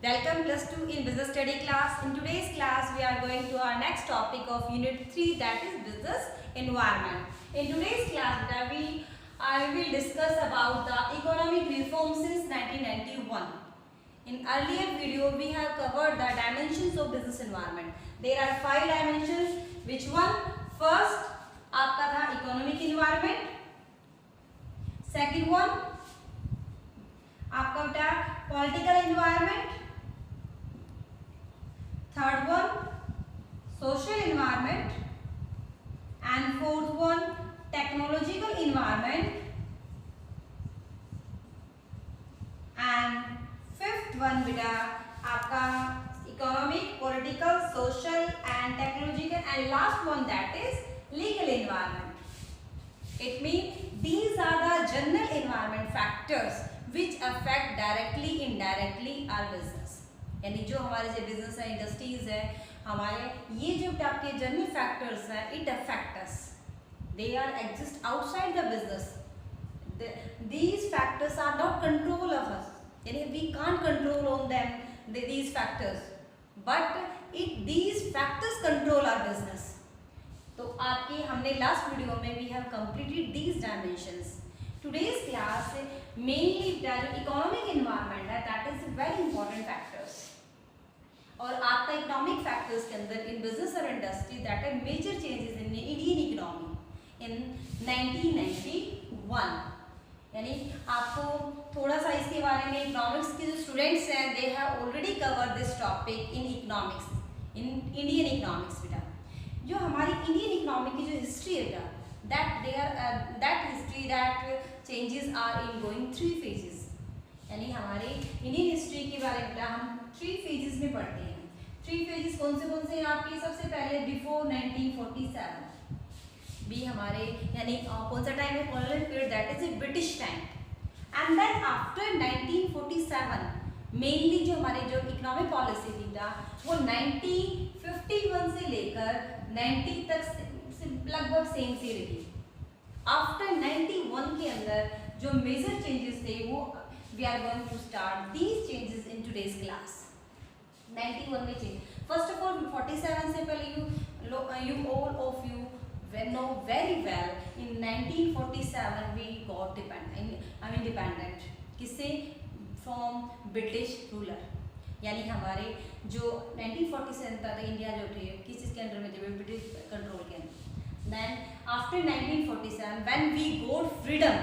Welcome plus 2 in business study class. In today's class we are going to our next topic of unit 3, that is business environment. In today's class I will discuss about the economic reform since 1991. In earlier video we have covered the dimensions of business environment. There are 5 dimensions. Which one? First आपका था economic environment. Second one आपका बेटा political environment. Third one social environment, and fourth one technological environment, and fifth one बेटा आपका economic, political, social and technological, and last one that is legal environment. It means these are the general environment factors which affect directly indirectly our business. यानी जो हमारे जो business है, industries है, हमारे ये जो आपके जनरल फैक्टर्स हैं, it affect us. They are exist outside the business. These factors are not control of us. यानी we can't control on them these factors, but these factors control our business. तो आपके हमने last video में we have completed these dimensions. Today's class mainly economic environment है, that is very important factors. और आपका economic factors के अंदर in business और industry that are major changes in Indian economy in 1991. यानी आपको थोड़ा सा इसके बारे में इकोनॉमिक्स के जो स्टूडेंट्स हैं they have already covered this topic in economics, in Indian economics. बेटा जो हमारी इंडियन इकोनॉमी की जो हिस्ट्री है बेटा that history that changes are in going 3 phases. यानी हमारे इंडियन हिस्ट्री के बारे में हम 3 phases में पढ़ते हैं. 3 phases कौन से हैं आपके? सबसे पहले बिफोर 1947 भी हमारे यानी कौन सा टाइम है? Colonial period, that is a British time. And then after 1947 mainly जो हमारे जो इकोनॉमिक पॉलिसी थी वो 1951 से लेकर 90 तक लगभग सेम सी रही. आफ्टर 91 के अंदर जो मेजर चेंजेस थे वो we are going to start these changes in today's class. 91 में change. First of all 47 से पहले you all of you know very well in 1947 we got independent. किससे? From British ruler. यानी हमारे जो 1947 तक इंडिया जो थी किस चीज़ के अंडर में थे? ब्रिटिश कंट्रोल के अंदर. Then after 1947 when we got freedom,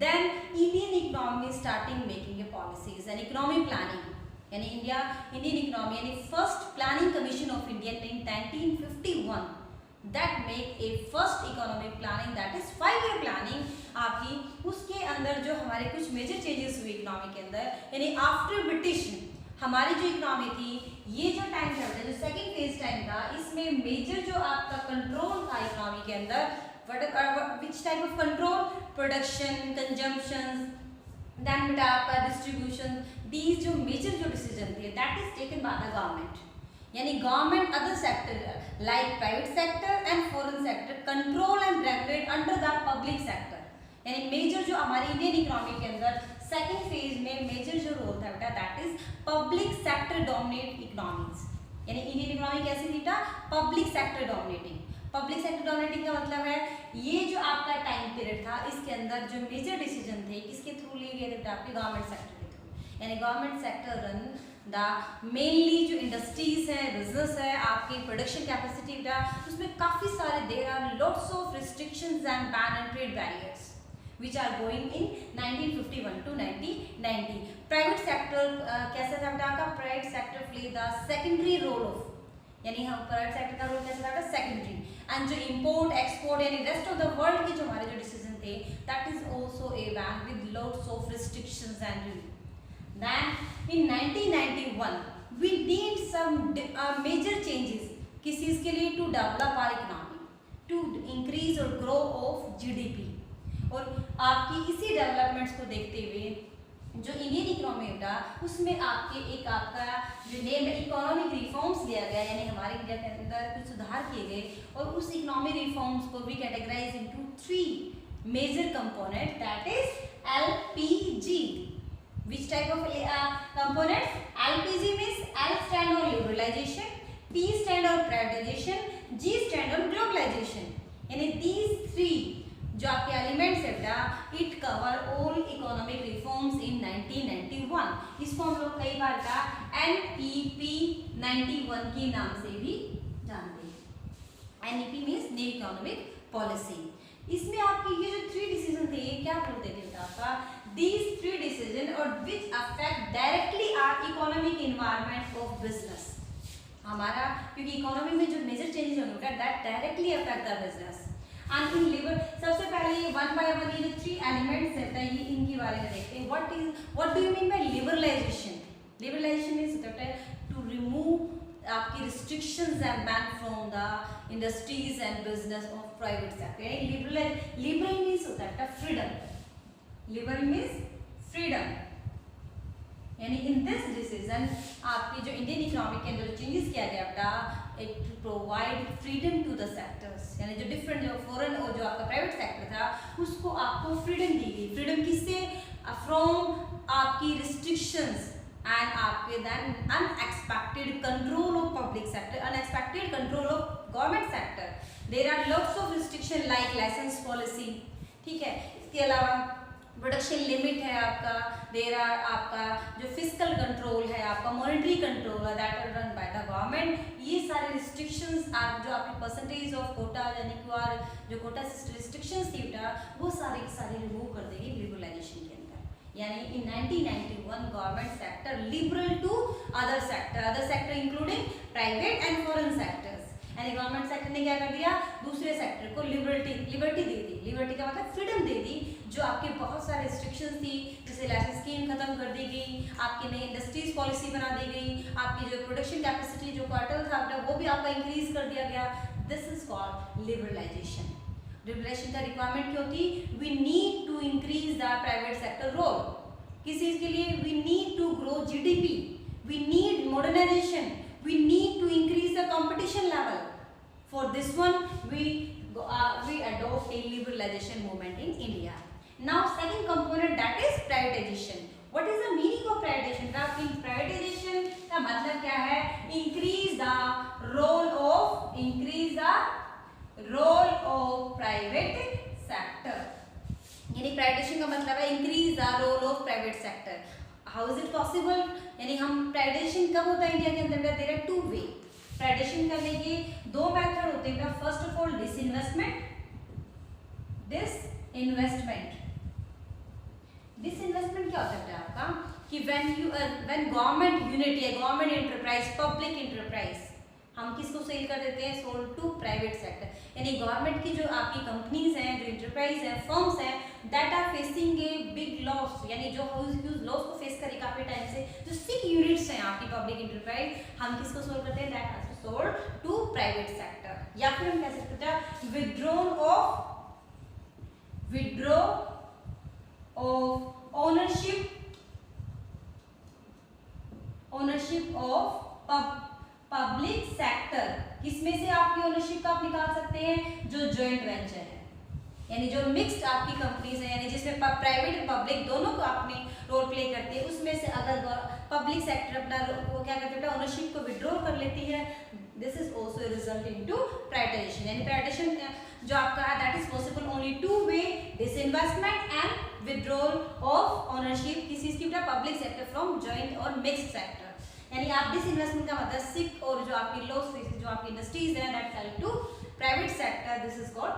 then Indian economy starting making a policies and economic planning. यानी Indian economy यानी first planning commission of India in 1951 that make a first economic planning, that is 5-year planning आपकी. उसके अंदर जो हमारे कुछ major changes हुए economy के अंदर, यानी आफ्टर ब्रिटिश हमारी जो इकोनॉमी थी ये जो टाइम चलता है जो सेकेंड फेज टाइम था, इसमें मेजर जो आपका कंट्रोल था इकोनॉमी के अंदर, which type of control? Production, consumption, then बेटा आपका distribution. These जो major जो decision थे that is taken by the government. यानी government other sector like private sector and foreign sector control and regulate under the public sector. यानी major जो हमारी Indian economy के अंदर सेकेंड फेज में मेजर जो रोल था बेटा that is public sector dominate economies. यानी इंडियन इकोनॉमी कैसी थी बेटा? Public sector dominating. Public sector dominating का मतलब है ये जो आपका टाइम पीरियड था इसके अंदर जो मेजर डिसीजन थे किसके थ्रू लिए गए थे? आपके गवर्नमेंट सेक्टर के थ्रू. यानी government sector run the mainly जो इंडस्ट्रीज है, बिजनेस है, आपकी प्रोडक्शन कैपेसिटी का, उसमें काफ़ी सारे there are lots of restrictions and ban and trade barriers which are going in 1951 to 1990. Private sector कैसा था बेटा आपका? Private sector play the secondary role of, यानी हम प्राइवेट सेक्टर का रोल कैसा था? सेकेंडरी. एंड जो इंपोर्ट एक्सपोर्ट यानी रेस्ट ऑफ द वर्ल्ड के जो हमारे जो डिसीजन थे that is also a ban with lots of restrictions and rule. Then in 1991 we need some major changes. किस चीज़ के लिए? To develop our economy, to increase और ग्रो ऑफ जीडीपी. और आपकी इसी डेवलपमेंट्स को देखते हुए जो इंडियन इकोनॉमी था उसमें आपका जो नेम है इकोनॉमिक रिफॉर्म्स लिया गया. यानी हमारे इंडिया के अंदर कुछ सुधार किए गए और उस इकोनॉमिक रिफॉर्म्स को भी categorise into 3 major component, that is LPG, Which type of components? LPG means L stand on liberalization, P stand on privatization, G stand on globalization. यानी these three जो आपके एलिमेंट्स है बेटा, it cover all economic reforms in 1991. इसको हम लोग कई बार का NEP 91 के नाम से भी जानते हैं. NEP means new economic policy. इसमें आपके ये जो 3 डिसीजन थे ये क्या बोलते थे बेटा आपका? These 3 decisions or which affect directly our economic environment of business. हमारा क्योंकि इकोनॉमी में जो मेजर चेंजेस होंगे बेटा that directly affect the business. And in liber सबसे पहले one by one ये जो 3 elements है बेटा ये इनके बारे में देखते हैं. What do you mean by liberalization? Liberalization is that to remove आपकी restrictions and ban from the industries and business of private sector. Liberal means होता है freedom. Liberal means freedom. यानी in this decision आपकी जो Indian economy के अंदर changes किया गया बेटा, it provide freedom to the sectors. यानी जो डिफरेंट जो फॉरेन और जो आपका प्राइवेट सेक्टर था उसको आपको फ्रीडम दी गई. फ्रीडम किससे? फ्रॉम आपकी रिस्ट्रिक्शंस and आपके then unexpected control of public sector, unexpected control of government sector. There are lots of restriction like license policy. ठीक है. इसके अलावा प्रोडक्शन लिमिट है आपका. देर आर आपका जो फिजिकल कंट्रोल है, आपका मॉनेटरी कंट्रोल है, that are run by the government. ये सारे रिस्ट्रिक्शंस आप जो आपकी परसेंटेज ऑफ कोटा यानी कि जो कोटा रिस्ट्रिक्शंस थी बेटा वो सारे रिमूव कर देगी लिबरलाइजेशन के अंदर. यानी in 1991 government sector liberal to other sector including private and foreign sectors. यानी गवर्नमेंट सेक्टर ने क्या कर दिया? दूसरे सेक्टर को लिबर्टी दे दी. लिबर्टी का मतलब फ्रीडम दे दी. जो आपके बहुत सारे रिस्ट्रिक्शंस थी जैसे लाइसेंस स्कीम खत्म कर दी गई, आपकी नई इंडस्ट्रीज पॉलिसी बना दी गई, आपकी जो प्रोडक्शन कैपेसिटी जो क्वार्टर था वो भी आपका इंक्रीज कर दिया गया. This is called liberalisation. Liberalisation का रिक्वायरमेंट क्यों थी? We need to increase the private sector role. किस चीज के लिए? We need to grow GDP, we need modernisation, we need to increase the competition level. For this one we adopt a liberalization movement in India. Now second component that is privatization. What is the meaning of privatization? In privatization का मतलब क्या है? Increase the role of private sector. यानी privatisation का मतलब है increase the role of private sector. How is it possible? यानी हम प्राइवेटाइजेशन कब होता है इंडिया के अंदर? There are 2 way. प्राइवेटाइजेशन करने के 2 मेथड होते हैं. First of all disinvestment. Disinvestment क्या होता है आपका? कि when गवर्नमेंट यूनिट या गवर्नमेंट एंटरप्राइज, पब्लिक एंटरप्राइज हम किसको सेल कर देते हैं? Sold to private sector. यानी गवर्नमेंट की जो आपकी कंपनीज हैं, जो एंटरप्राइज हैं, फर्म्स हैं, that are facing a big loss. यानी जो ह्यूज लॉस को फेस करें काफी टाइम से. जो 6 यूनिट्स हैं आपकी पब्लिक एंटरप्राइज, हम किसको सोल्ड करते हैं? That are sold to private sector. या फिर हम कह सकते हैं withdraw of ownership of public sector. किसमें से आपकी ओनरशिप आप निकाल सकते हैं? जो जॉइंट वेंचर है, यानी जो मिक्स्ड आपकी कंपनीज है, यानी जिसमें प्राइवेट और पब्लिक दोनों को अपनी रोल प्ले करती है. उसमें से अगर पब्लिक सेक्टर अपना वो क्या करते हैं? ओनरशिप को विड्रॉ कर लेती है. This is also result into privatisation. यानी प्राइवेटाइजेशन जो आपका है that is possible only 2 way. Disinvestment and withdrawal of ownership किसी की पब्लिक सेक्टर फ्रॉम जॉइंट और मिक्स्ड सेक्टर. यानी आप डिसइन्वेस्टमेंट का मतलब सिक और जो आपकी लॉस जो आपकी इंडस्ट्रीज है that sell to private sector. This is called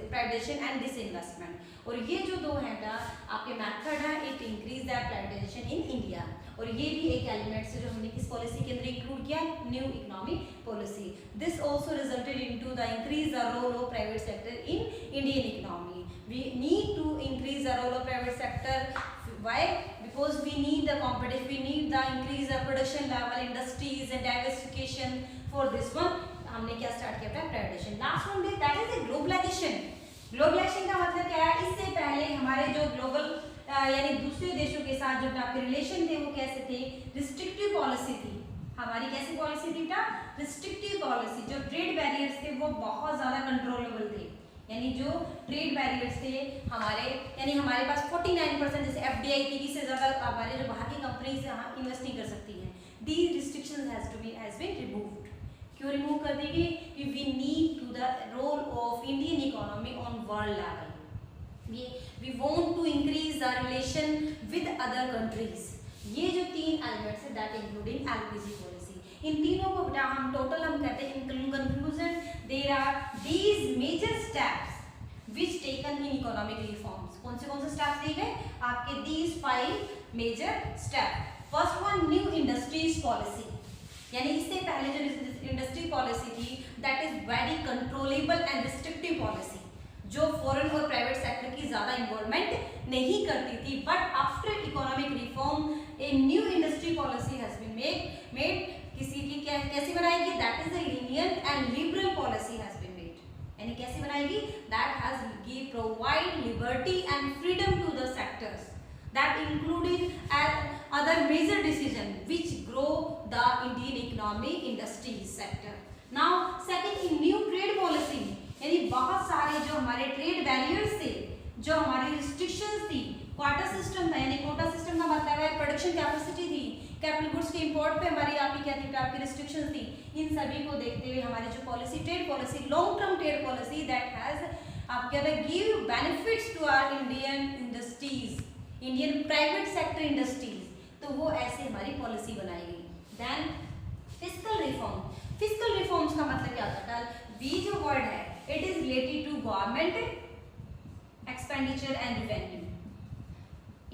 privatisation and disinvestment. और ये जो 2 हैं आपके मेथड है it increase the privatisation in India. और ये भी एक एलिमेंट से जो हमने किस पॉलिसी के अंदर इंक्लूड किया? New economic policy. This also resulted into the increase the role of private sector in Indian economy. We need to increase the role of private sector. Why? Because we need the competition, we need the increase the production level, industries and diversification. For this one, हमने क्या start किया था? Privatisation. Last one that is globalisation. Globalisation का मतलब क्या है? इससे पहले हमारे जो ग्लोबल यानी दूसरे देशों के साथ जो आपके रिलेशन थे वो कैसे थे? रिस्ट्रिक्टिव पॉलिसी थी. हमारी कैसी पॉलिसी थी? Restrictive policy. जो ट्रेड बैरियर्स थे वो बहुत ज्यादा कंट्रोलेबल थे. यानी जो ट्रेड बैरियर्स थे हमारे, यानी हमारे पास 49% जैसे FDI थी, इससे ज़्यादा हमारे जो बाहर की कंपनीज यहाँ इन्वेस्ट नहीं कर सकती हैं, these restrictions has been removed. क्यों रिमूव कर दी गई? कि we need to the role of Indian economy on world level, we want to increase the relation with other countries। ये जो 3 एलिमेंट्स है दैट इंक्लूडिंग LPG पॉलिसी, इन तीनों को बेटा हम टोटल हम कहते हैं in conclusion there are these major steps which taken in economic reforms. कौन से स्टेप्स दिए गए आपके? These 5 major step. First one, new industries policy, यानी इससे पहले जो इंडस्ट्री पॉलिसी थी that is very controllable and restrictive policy, जो फॉरेन और प्राइवेट सेक्टर की ज्यादा इन्वॉल्वमेंट नहीं करती थी। But after economic reform a new industry policy has been made. किसी की कैसी बनाएगी? That is a lenient and liberal policy has been made, यानी कैसी बनाएगी? That has give provide liberty and freedom to the sectors that including other major decision which grow the Indian economy industries sector। Now second, in new trade policy, यानी बहुत सारे जो हमारे trade barriers थे, जो हमारी रिस्ट्रिक्शंस थी, quarter system था, यानी क्वार्टर सिस्टम का मतलब है प्रोडक्शन कैपेसिटी थी, कैपिटल गुड्स के इंपोर्ट पे हमारी आपकी क्या थी? आपकी रिस्ट्रिक्शंस थी। इन सभी को देखते हुए हमारी जो policy, trade policy, long term trade policy that has आपके अंदर give benefits to our Indian industries, Indian private sector industries, तो वो ऐसे हमारी पॉलिसी बनाई गई। Then fiscal reform, fiscal reforms का मतलब क्या होता है? वी जो वर्ड है it is related to government expenditure and revenue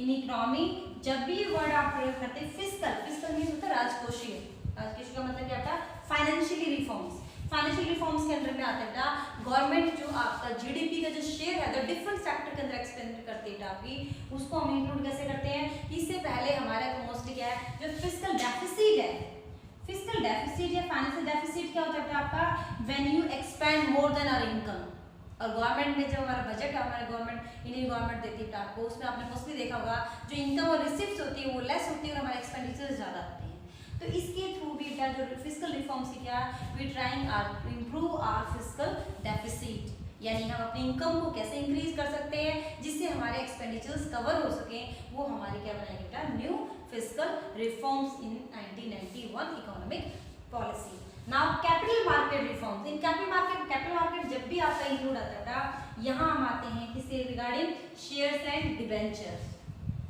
in economy. जब भी ये वर्ड आप प्रयोग करते हैं फिस्कल, फिस्कल मीन्स होता है राजकोषीय, राजकोषीय का मतलब क्या होता है? Financially reforms. फाइनेंशियल रिफॉर्म्स के अंदर में आता है गवर्नमेंट जो आपका GDP का जो शेयर है, जो डिफरेंट सेक्टर के अंदर एक्सपेंड करती है आपकी, उसको हम इंक्लूड कैसे करते हैं? इससे पहले हमारा मोस्ट क्या है? जो फिस्कल डेफिसिट है, फिस्कल डेफिसिट या फाइनेंशियल डेफिसिट क्या होता है आपका? When you expend more than our income. और गवर्नमेंट में जो हमारा बजट है, हमारे गवर्नमेंट इंडियन गवर्नमेंट देती है आपको, उसमें आपने मोस्टली देखा होगा जो इनकम और रिसिप्ट्स होती है वो लेस होती है और हमारे एक्सपेंडिचर ज़्यादा होते हैं। तो इसके थ्रू भी क्या जो फिस्कल रिफॉर्म्स की क्या we trying to improve our fiscal deficit, यानी हम अपनी इनकम को कैसे इंक्रीज कर सकते हैं जिससे हमारे एक्सपेंडिचर्स कवर हो सके, वो हमारी क्या बनाएगा? New fiscal reforms in 1991 economic policy. Now capital market reforms. In capital market जब भी आपका इंक्लूड आता था, यहाँ हम आते हैं किससे? रिगार्डिंग शेयर्स एंड डिबेंचर्स,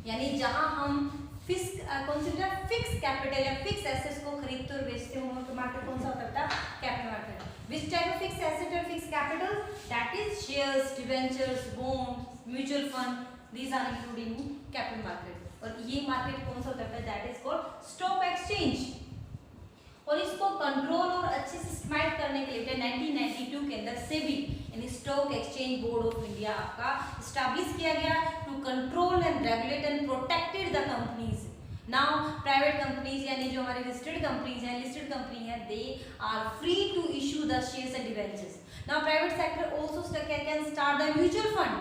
यानी जहाँ हम कंसीडर फिक्स कैपिटल या फिक्स एसेट्स को खरीदते और बेचते हो, तो मार्केट कौन सा होता है? Capital market. Which type of fix asset और fix capital? That is shares, debentures, bonds, mutual fund, these are including capital market. और ये मार्केट कौन सा होता है? That is called stock exchange. और इसको कंट्रोल और अच्छे से सिस्टमैटिक करने के लिए 1992 के अंदर सेबी यानी stock exchange board of India आपका स्टैब्लिश किया गया to control and regulate and protected the companies. Now private companies यानी जो हमारी लिस्टेड कंपनीज हैं they are free to issue the shares and debentures. Now private sector also can start the mutual fund,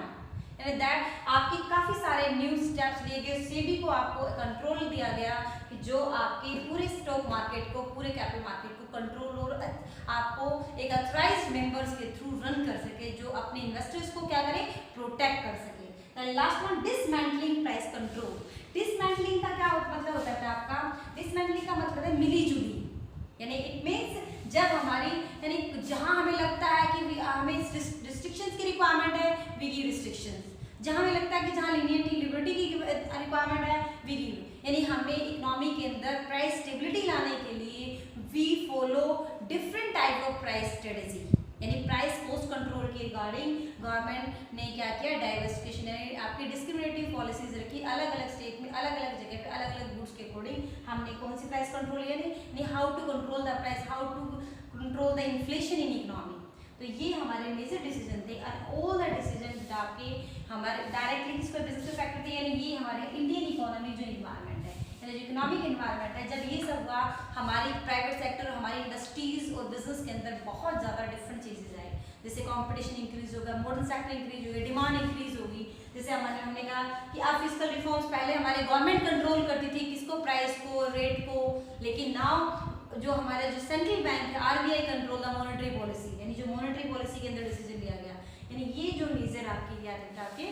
यानी that आपकी काफी सारे new steps लिए गए। सेबी को आपको कंट्रोल दिया गया कि जो आपके पूरे स्टॉक मार्केट को, पूरे कैपिटल मार्केट को कंट्रोल और आपको एक ऑथराइज्ड मेंबर्स के थ्रू रन कर सके, जो अपने इन्वेस्टर्स को क्या करें? प्रोटेक्ट कर सके। Last one, dismantling price control. Dismantling का क्या मतलब होता है आपका? डिसमेंटलिंग का मतलब है मिली जुली, यानी इट मीन्स जब हमारी यानी जहां हमें लगता है कि हमें रिस्ट्रिक्शंस की रिक्वायरमेंट है वी गिव रिस्ट्रिक्शंस, जहां हमें लगता है कि जहां लीनियंटी लिबर्टी की रिक्वायरमेंट है वी गिव, यानी हमें इकोनॉमी के अंदर प्राइस स्टेबिलिटी लाने के लिए we follow different type of price strategy, यानी प्राइस कॉस्ट कंट्रोल के रिगार्डिंग गवर्नमेंट ने क्या किया? डाइवर्सिफिकेशन यानी आपकी डिस्क्रिमिनेटिव पॉलिसीज रखी, अलग अलग स्टेट में अलग अलग जगह पे अलग अलग गुड्स के अकॉर्डिंग हमने कौन सी प्राइस कंट्रोल यानी how to control the price, how to control the inflation in economy. तो ये हमारे मेजर डिसीजन थे और ऑल द डिसीजन आपके हमारे डायरेक्टली किसको बिजनेस फैक्टर थे, यानी ये हमारे इंडियन इकोनॉमी जो इन्वायरमेंट है, यानी जो इकोनॉमिक इन्वायरमेंट है, जब ये सब हुआ हमारी प्राइवेट सेक्टर हमारी इंडस्ट्रीज और बिजनेस के अंदर बहुत ज़्यादा डिफरेंट चीज़ें आई, जैसे कंपटीशन इंक्रीज होगा, मॉडर्न सेक्टर इंक्रीज होगी, डिमांड इंक्रीज होगी। जैसे हमने कहा कि आप फिस्कल रिफॉर्म्स पहले हमारे गवर्नमेंट कंट्रोल करती थी किसको? प्राइस को, रेट को, लेकिन नाउ जो हमारे जो सेंट्रल बैंक है RBI control the monetary policy, यानी जो मॉनेटरी पॉलिसी के अंदर डिसीजन लिया गया यानी ये जो मेजर आपके क्या थे,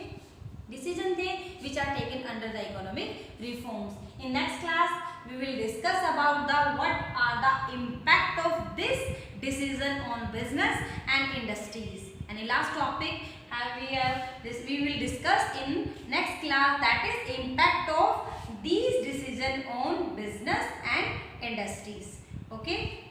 decision थे which are taken under the economic reforms. In next class we will discuss about the what are the impact of this decision on business and industries. And the last topic we will discuss in next class, that is